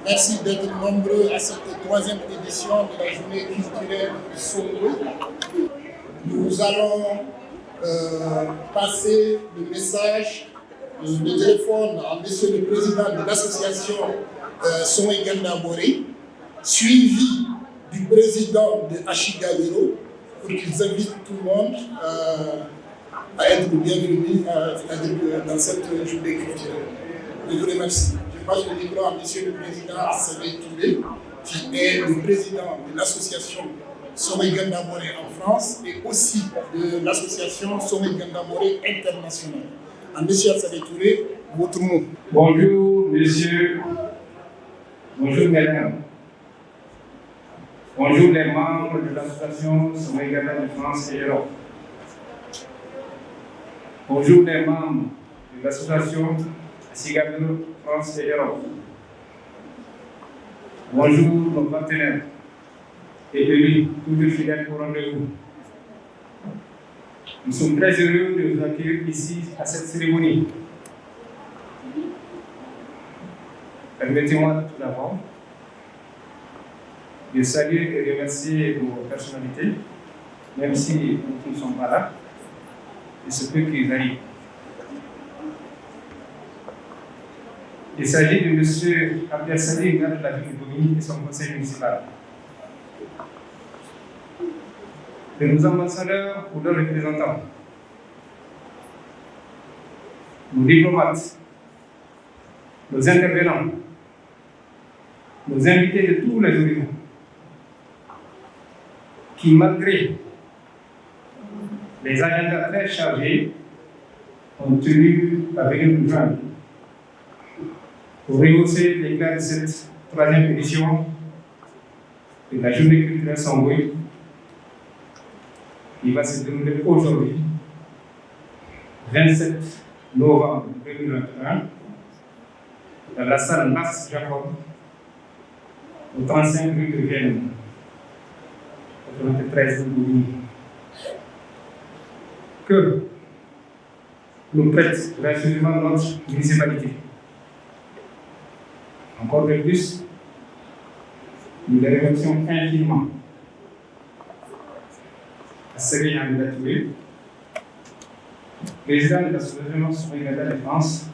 Merci d'être nombreux à cette troisième édition de la journée culturelle Songwe. Nous allons passer le message, le téléphone à Monsieur le Président de l'association Songwe Gandabore, suivi du président de Ashigabiro, pour qu'ils invitent tout le monde à être bienvenus dans cette journée culturelle. Je vous remercie. Je passe le micro à Monsieur le Président Savé Touré, qui est le président de l'association Songwe Gandabore en France et aussi de l'association Songwe Gandabore internationale. À Monsieur Savé Touré, votre mot. Bonjour, messieurs. Bonjour, mesdames. Bonjour les membres de l'association Songwe Gandabore de France et Europe. Bonjour les membres de l'association Ashigabiro France et Europe. Bonjour nos partenaires et élus, toujours fidèles au rendez-vous. Nous sommes très heureux de vous accueillir ici à cette cérémonie. Permettez-moi tout d'abord de saluer et remercier vos personnalités, même si nous ne sommes pas là, et ce peu qu'ils arrivent. Il s'agit de M. Abdel Salih, maire de la ville de Bobigny et son conseil municipal. De nos ambassadeurs ou leurs représentants, nos diplomates, nos intervenants, nos invités de tous les horizons, qui malgré les agendas très chargés ont tenu à venir nous joindre pour rehausser l'éclat de cette troisième édition de la journée culturelle Songwe qui va se dérouler aujourd'hui, 27 novembre 2021, dans la salle Mas Jacob, au 35 rue de Vienne, 93 de Bobigny. Que nous prête gracieusement notre municipalité. Encore de plus, nous les remercions infiniment. À Serge Touré, président de l'association Songwe Gandabore de France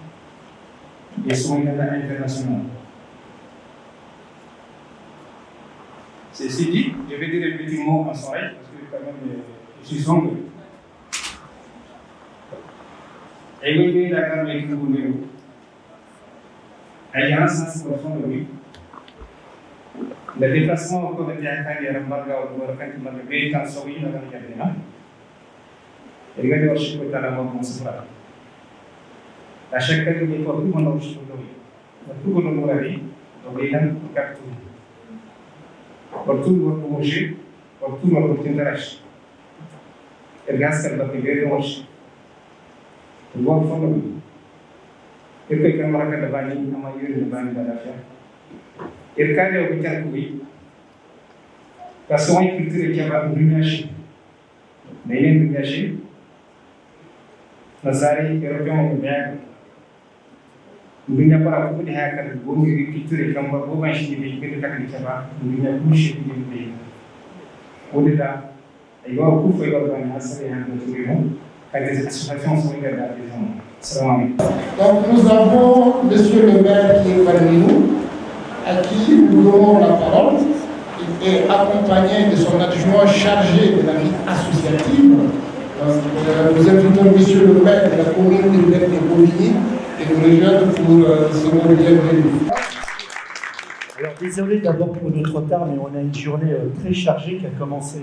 et Songwe Gandabore internationale. Ceci dit, je vais dire un petit mot en soirée, parce que quand même, je suis Songwe. Et oui, d'accord, mais que vous voulez. Alliance pour le fond de lui. Le déplacement au comité à Kanye Rambaga au Bourg-Kanti Malbé, quand Sowi, dans le cabinet. Et regardez au Chico Talama comme ce frère. À chaque fois que vous êtes au Bourg, on a Chico Talama. Tout le monde a dit, donc il y a un peu de carton. Pour tout votre projet, pour tout votre intérêt. Et regardez ce qu'elle va faire, on chie. Le bon fond de lui. Et que quand on a fait le bain, on a eu le bain de la fière. Et quand on a eu le coup, parce qu'on a eu culture qui a brûlé, mais il est brûlé. Nazari, Européen, bien. Nous n'avons pas beaucoup de hackers, beaucoup de culture qui ont beaucoup de choses qui ont été faites. Nous n'avons pas touché tous les pays. Au-delà, il y a beaucoup de choses qui ont été faites. Les associations sont donc nous avons Monsieur le maire qui est parmi nous, à qui nous donnons la parole. Il est accompagné de son adjoint chargé de la vie associative. Nous invitons Monsieur le maire de la commune de Bobigny et nous rejoindre pour ce mot bienvenu. Alors désolé d'abord pour notre retard, mais on a une journée très chargée qui a commencé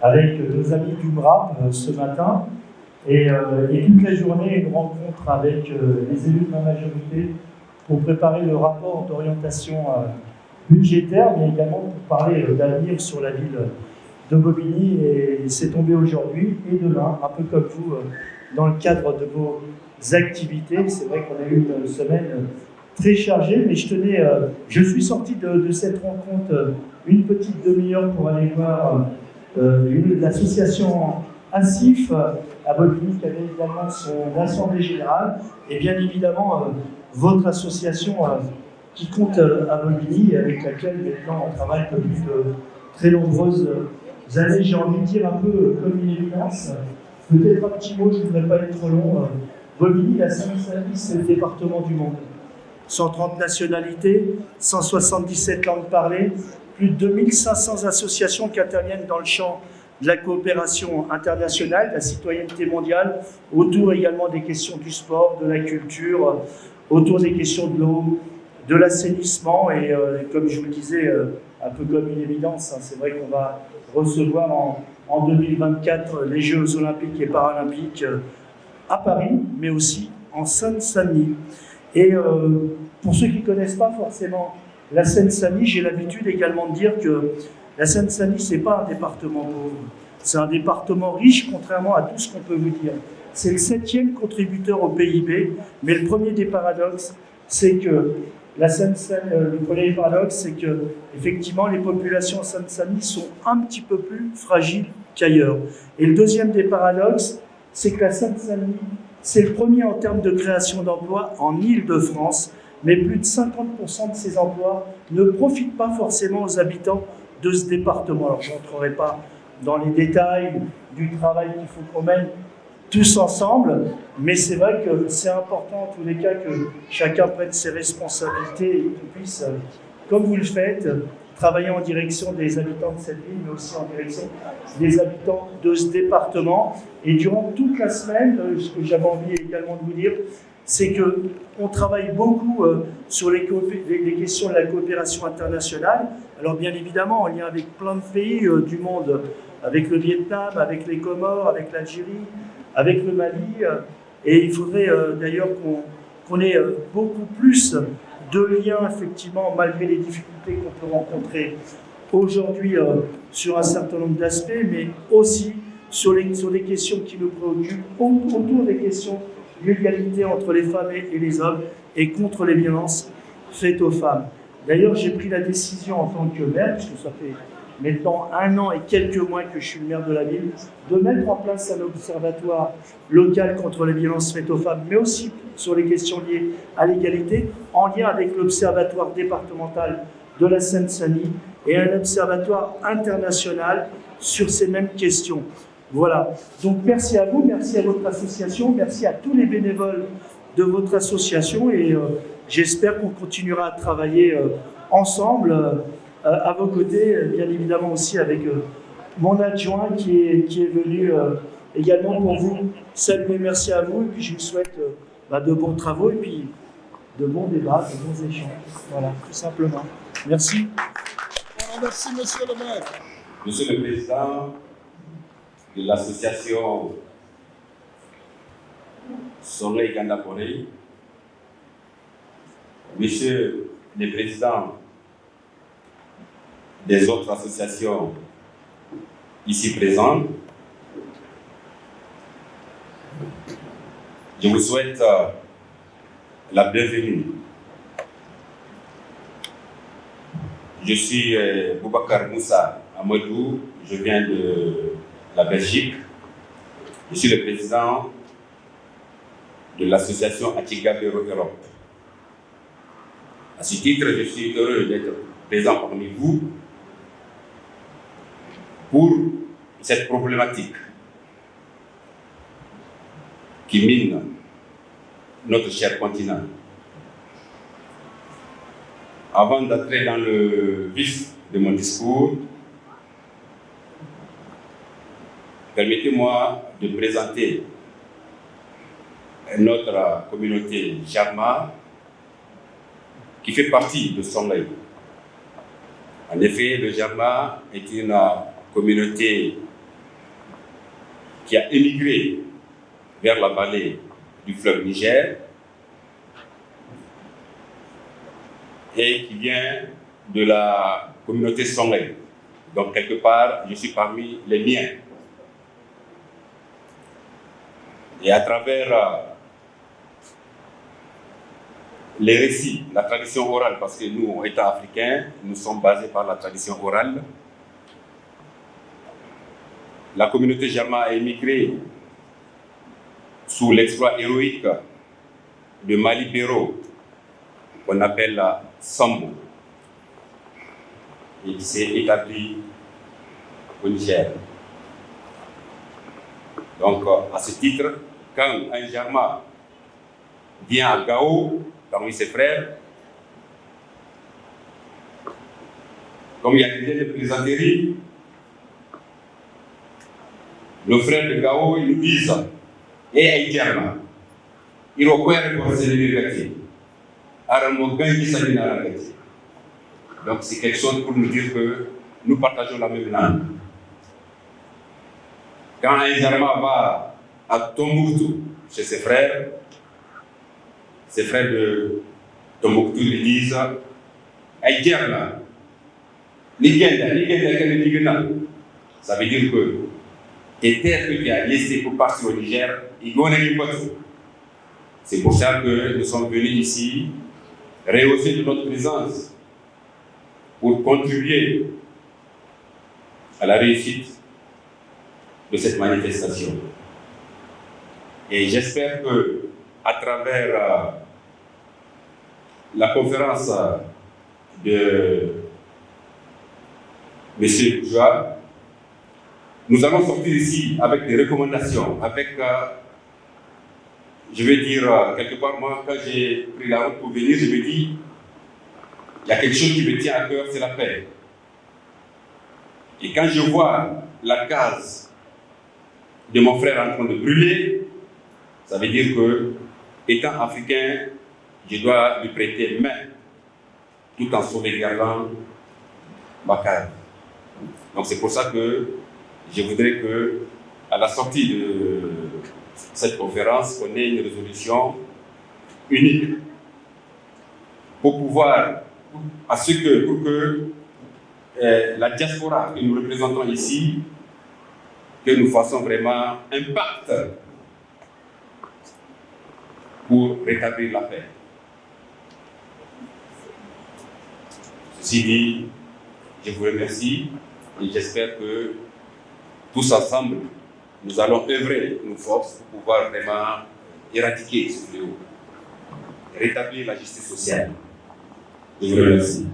avec nos amis du MRAP ce matin. Et toute la journée, une rencontre avec les élus de ma majorité pour préparer le rapport d'orientation budgétaire, mais également pour parler d'avenir sur la ville de Bobigny. Et c'est tombé aujourd'hui et demain, un peu comme vous, dans le cadre de vos activités. C'est vrai qu'on a eu une semaine très chargée, mais je suis sorti de cette rencontre une petite demi-heure pour aller voir l'association ASIF à Bobigny qui avait également son assemblée générale et bien évidemment votre association qui compte à Bobigny et avec laquelle maintenant on travaille depuis de très nombreuses années. J'ai envie de dire un peu comme une évidence. Peut-être un petit mot, je ne voudrais pas être trop long. Bobigny, la Seine-Saint-Denis, c'est le département du monde. 130 nationalités, 177 langues parlées, plus de 2500 associations qui interviennent dans le champ de la coopération internationale, de la citoyenneté mondiale, autour également des questions du sport, de la culture, autour des questions de l'eau, de l'assainissement et comme je vous le disais, un peu comme une évidence, c'est vrai qu'on va recevoir en 2024 les Jeux Olympiques et Paralympiques à Paris, mais aussi en Seine-Saint-Denis. Et pour ceux qui ne connaissent pas forcément la Seine-Saint-Denis, j'ai l'habitude également de dire que la Seine-Saint-Denis, ce n'est pas un département pauvre, c'est un département riche, contrairement à tout ce qu'on peut vous dire. C'est le 7e contributeur au PIB, mais le premier des paradoxes, c'est que le premier paradoxe, c'est que effectivement les populations en Seine-Saint-Denis sont un petit peu plus fragiles qu'ailleurs. Et le deuxième des paradoxes, c'est que la Seine-Saint-Denis, c'est le premier en termes de création d'emplois en Île-de-France, mais plus de 50% de ces emplois ne profitent pas forcément aux habitants de ce département. Alors je n'entrerai pas dans les détails du travail qu'il faut qu'on mène tous ensemble, mais c'est vrai que c'est important en tous les cas que chacun prenne ses responsabilités et qu'on puisse, comme vous le faites, travailler en direction des habitants de cette ville, mais aussi en direction des habitants de ce département. Et durant toute la semaine, ce que j'avais envie également de vous dire, c'est qu'on travaille beaucoup sur les questions de la coopération internationale. Alors bien évidemment, en lien avec plein de pays du monde, avec le Vietnam, avec les Comores, avec l'Algérie, avec le Mali. Et il faudrait d'ailleurs qu'on ait beaucoup plus de liens, effectivement, malgré les difficultés qu'on peut rencontrer aujourd'hui sur un certain nombre d'aspects, mais aussi sur des questions qui nous préoccupent, autour des questions de l'égalité entre les femmes et les hommes et contre les violences faites aux femmes. D'ailleurs, j'ai pris la décision en tant que maire, puisque ça fait maintenant 1 an et quelques mois que je suis le maire de la ville, de mettre en place un observatoire local contre les violences faites aux femmes, mais aussi sur les questions liées à l'égalité, en lien avec l'observatoire départemental de la Seine-Saint-Denis et un observatoire international sur ces mêmes questions. Voilà. Donc merci à vous, merci à votre association, merci à tous les bénévoles de votre association et j'espère qu'on continuera à travailler ensemble à vos côtés, bien évidemment aussi avec mon adjoint qui est venu également pour vous saluer. Merci à vous et puis je vous souhaite de bons travaux et puis de bons débats, de bons échanges. Voilà, tout simplement. Merci. Merci, monsieur le maire. Monsieur le Président de l'association Soleil Gandaporé, Monsieur le Président des autres associations ici présentes, je vous souhaite la bienvenue. Je suis Boubacar Moussa Amadou, je viens de la Belgique. Je suis le président de l'association Atigabero Europe. À ce titre, je suis heureux d'être présent parmi vous pour cette problématique qui mine notre cher continent. Avant d'entrer dans le vif de mon discours, permettez-moi de présenter notre communauté Jarma qui fait partie de Soleil. En effet, le Jarma est une communauté qui a émigré vers la vallée du fleuve Niger et qui vient de la communauté Soleil. Donc, quelque part, je suis parmi les miens. Et à travers les récits, la tradition orale, parce que nous, État africain, nous sommes basés par la tradition orale. La communauté Jarma a émigré sous l'exploit héroïque de Mali Béro qu'on appelle la SOM, et qui s'est établi au Niger. Donc, à ce titre, quand un Jarma vient à Gao, parmi ses frères, comme il y a des plaisanteries, nos frères de Gao, ils nous disent et Jarma, il faut quoi repenser les gâtés. Donc, c'est quelque chose pour nous dire que nous partageons la même langue. Quand un Jarma va à Tombouctou, chez ses frères de Tombouctou lui disent Aïdjarna, ça veut dire que les terres que tu as laissées pour partir au Niger, ils vont aller partout. C'est pour ça que nous sommes venus ici, rehausser de notre présence pour contribuer à la réussite de cette manifestation. Et j'espère que, à travers la conférence de M. Joa, nous allons sortir ici avec des recommandations, avec, je vais dire, quelque part, moi, quand j'ai pris la route pour venir, je me dis, il y a quelque chose qui me tient à cœur, c'est la paix. Et quand je vois la case de mon frère en train de brûler, ça veut dire que, étant africain, je dois lui prêter main, tout en sauvegardant ma case. Donc c'est pour ça que je voudrais que, à la sortie de cette conférence, on ait une résolution unique pour pouvoir, pour que la diaspora que nous représentons ici, que nous fassons vraiment un pacte pour rétablir la paix. Ceci dit, je vous remercie et j'espère que tous ensemble, nous allons œuvrer nos forces pour pouvoir vraiment éradiquer ce fléau, rétablir la justice sociale. Je vous remercie.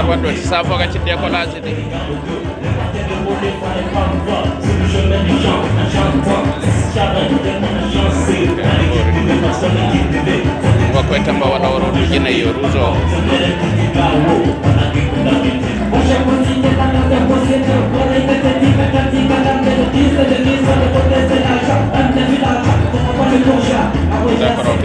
waɗɗo sa foga ci décollage ɗi wakkoye tamba waɗa woro dujina yo rouge o d'accord ok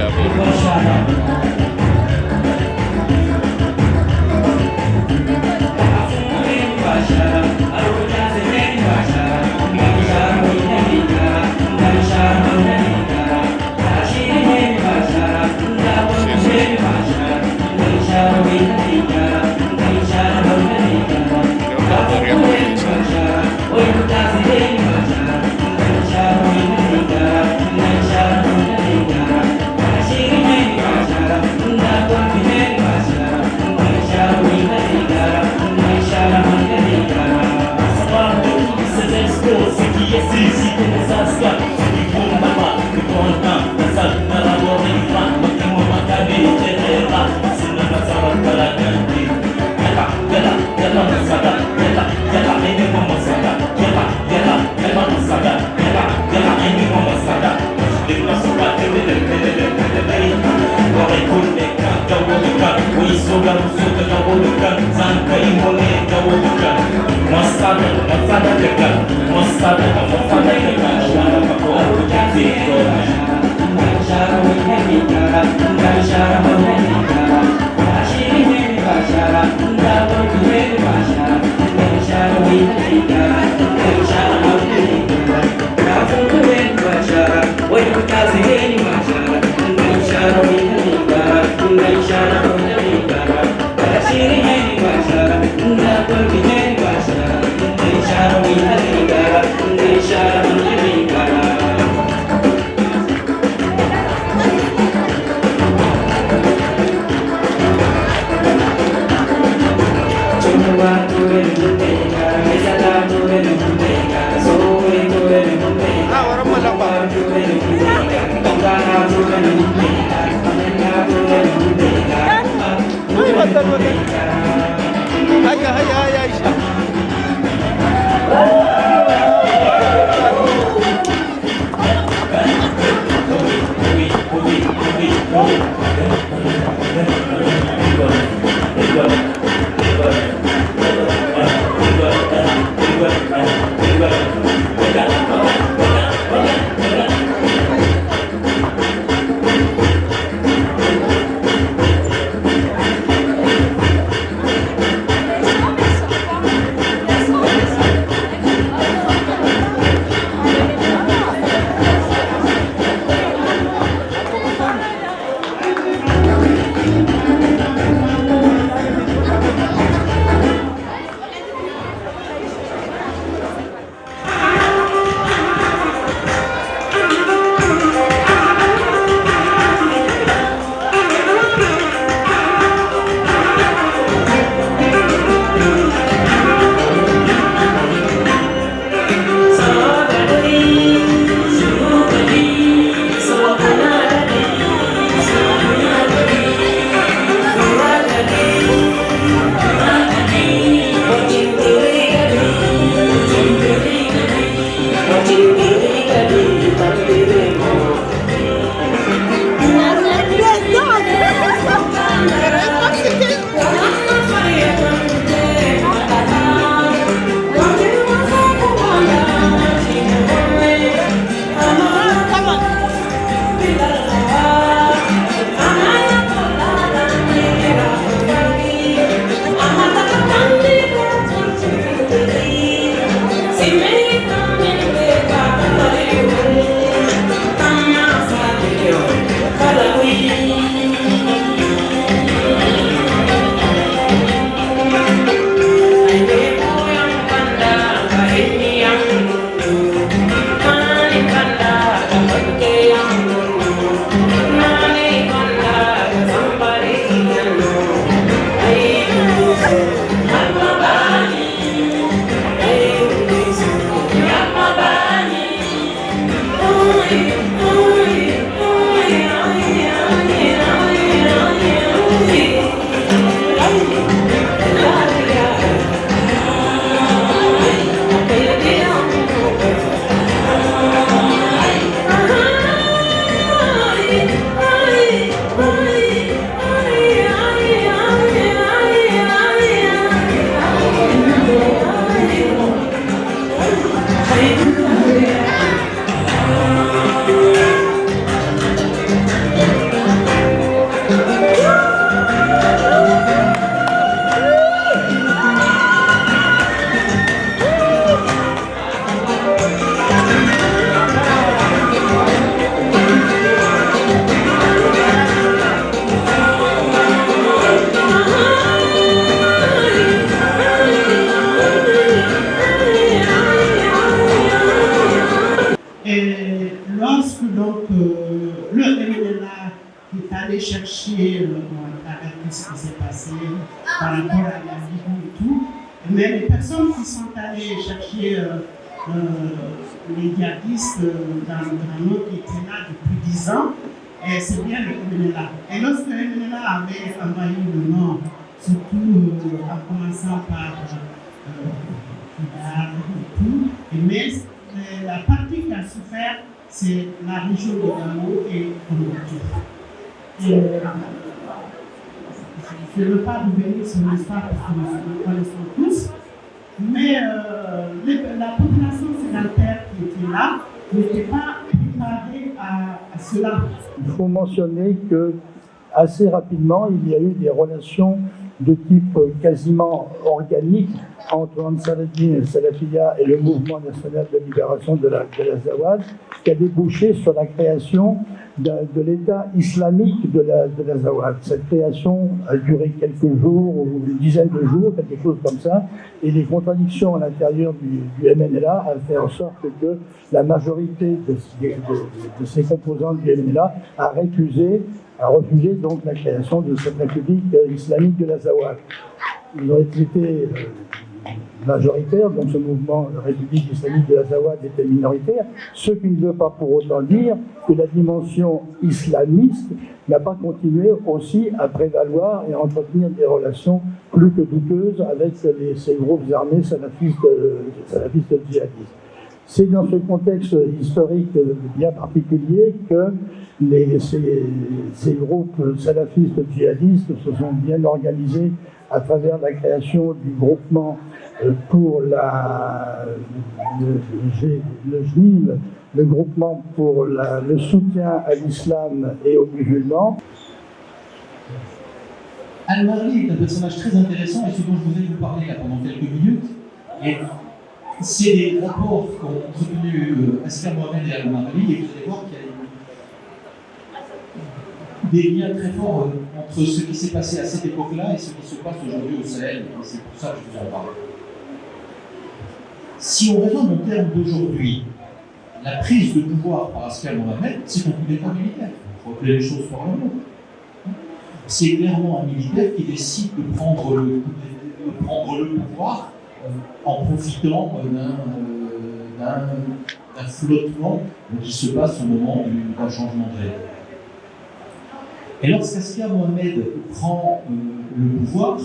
le MNLA qui est allé chercher à travers tout ce qui s'est passé par rapport à la vie et tout, mais les personnes qui sont allées chercher les djihadistes dans le Grand Nord qui étaient là depuis 10 ans, et c'est bien le MNLA. Et lorsque le MNLA avait envahi le Nord, surtout en commençant par et tout, mais la partie qui a souffert, c'est la région de Gao et Tombouctou. Je ne veux pas revenir sur l'histoire parce que nous connaissons tous, mais la population sédentaire qui était là n'était pas préparée à cela. Il faut mentionner que assez rapidement, il y a eu des relations de type quasiment organique entre Ansar ad-Din et Salafia et le mouvement national de libération de l'Azawad, qui a débouché sur la création de l'État islamique de l'Azawad. Cette création a duré quelques jours, ou une dizaine de jours, quelque chose comme ça, et les contradictions à l'intérieur du MNLA a fait en sorte que la majorité de ces composants du MNLA a refusé donc la création de cette République islamique de l'Azawad. Ils ont été majoritaires, donc ce mouvement République islamique de l'Azawad était minoritaire, ce qui ne veut pas pour autant dire que la dimension islamiste n'a pas continué aussi à prévaloir et à entretenir des relations plus que douteuses avec ces groupes armés salafistes djihadistes. C'est dans ce contexte historique bien particulier que ces groupes salafistes djihadistes se sont bien organisés à travers la création du groupement pour le JNIM, le groupement pour le soutien à l'islam et aux musulmans. Al-Marli est un personnage très intéressant et ce dont je voudrais vous parler là pendant quelques minutes. Et c'est des rapports qu'ont entretenu Askar Mohamed et Al-Marli, et vous allez voir qu'il y a des liens très forts entre ce qui s'est passé à cette époque-là et ce qui se passe aujourd'hui au Sahel, et c'est pour ça que je vous en parle. Si on raisonne en termes d'aujourd'hui, la prise de pouvoir par Askar Mohamed, c'est un coup d'État militaire. Il faut appeler les choses par leur nom. C'est clairement un militaire qui décide de prendre le pouvoir en profitant d'un flottement qui se passe au moment d'un changement de règle. Et lorsqu'Askar Mohamed prend le pouvoir,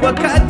Wakati